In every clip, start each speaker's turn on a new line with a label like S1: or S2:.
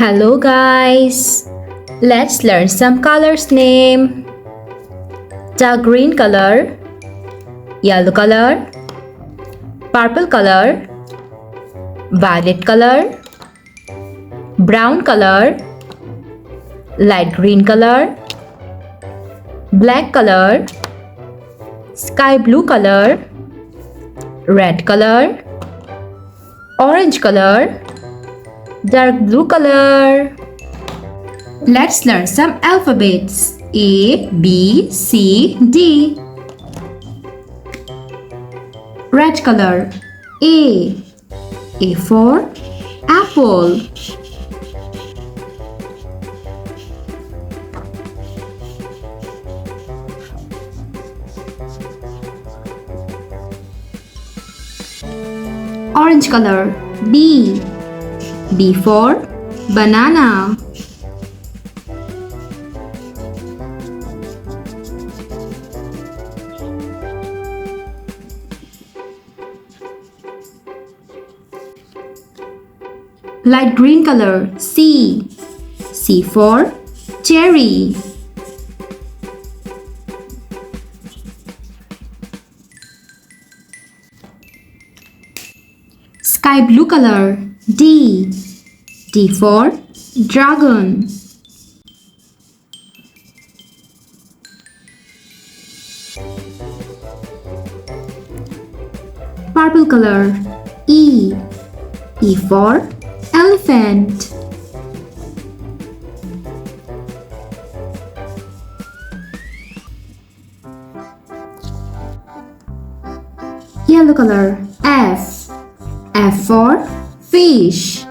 S1: Hello guys, let's learn some colors name. Dark green color, yellow color, purple color, violet color, brown color, light green color, black color, sky blue color, red color, orange color, dark blue color. Let's learn some alphabets. A, B, C, D. Red color. A. A for apple. Orange color. B. B for banana. Light green color. C. C for cherry. Sky blue color. D. D for dragon. Purple color. E. E for elephant. Yellow color. F. F for fish.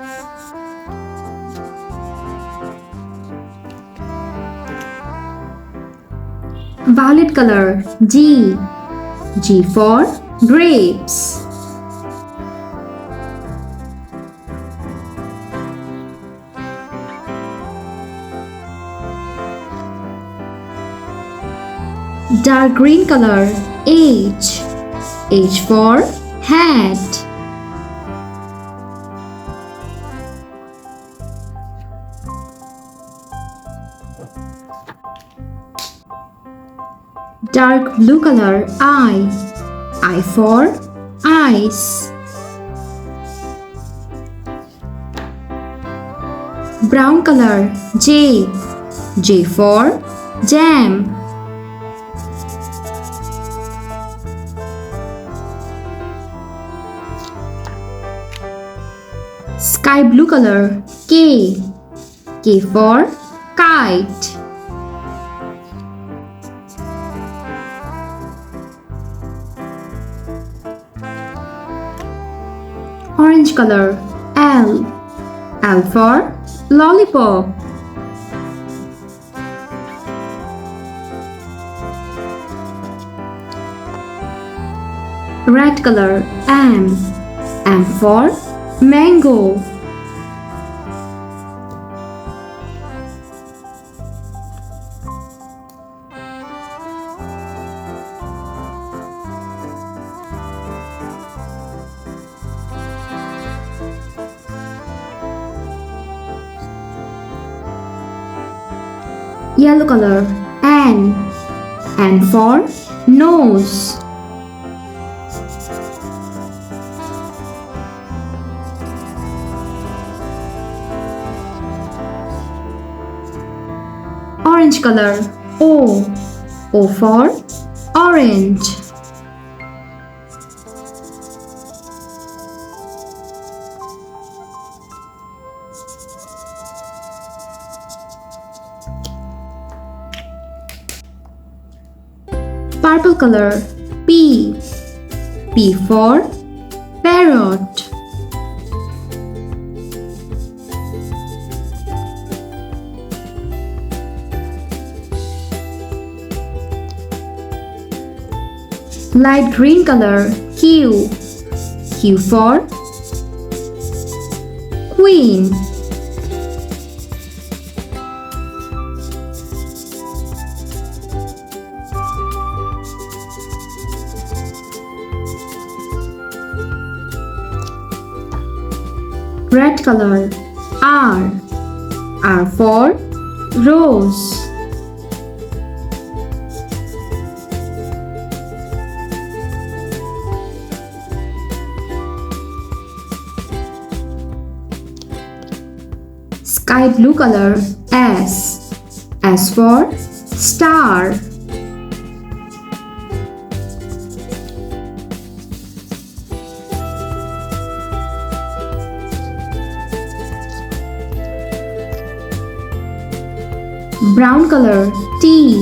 S1: Violet color. G. G for grapes. Dark green color. H. H for hat. Dark blue color. I. I for ice. Brown color. J. J for jam. Sky blue color. K. K for kite. Orange color. L. L for lollipop. Red color. M. M for mango. Yellow color. N. N for nose. Orange color. O. O for orange. Purple color. P. P for parrot. Light green color. Q. Q for queen. Red color. R. R for rose. Sky blue color S. S for star. Brown color T.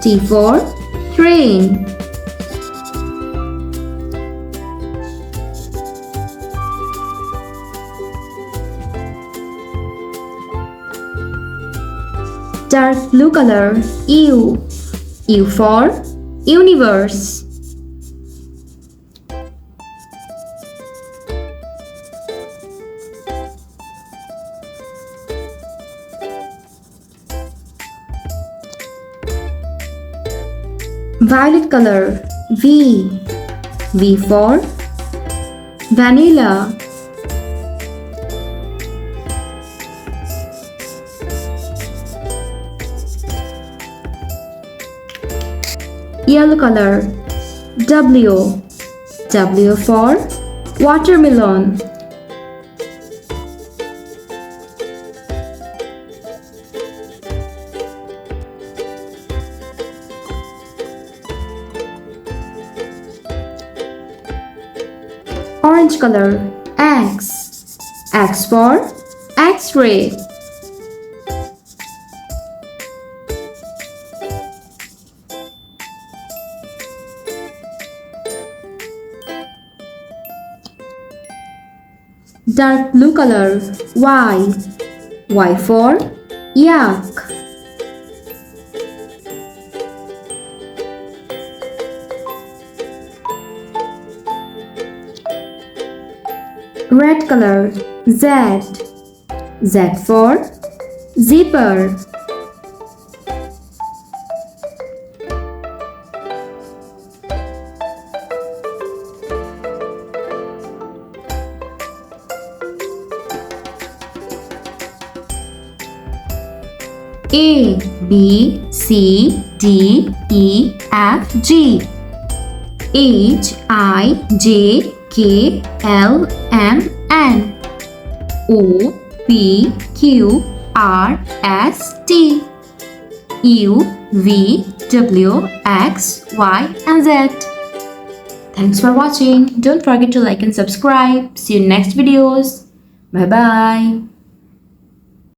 S1: T for train. Dark blue color U. U for universe. Violet color V. V for vanilla. Yellow color W. W for watermelon. Orange color X. X for X-ray. Dark blue color Y. Y for yak. Red color Z. Z for zipper. A B C D E F G H I J K L M N O P Q R S T U V W X Y and Z. Thanks for watching. Don't forget to like and subscribe. See you in next videos. Bye bye.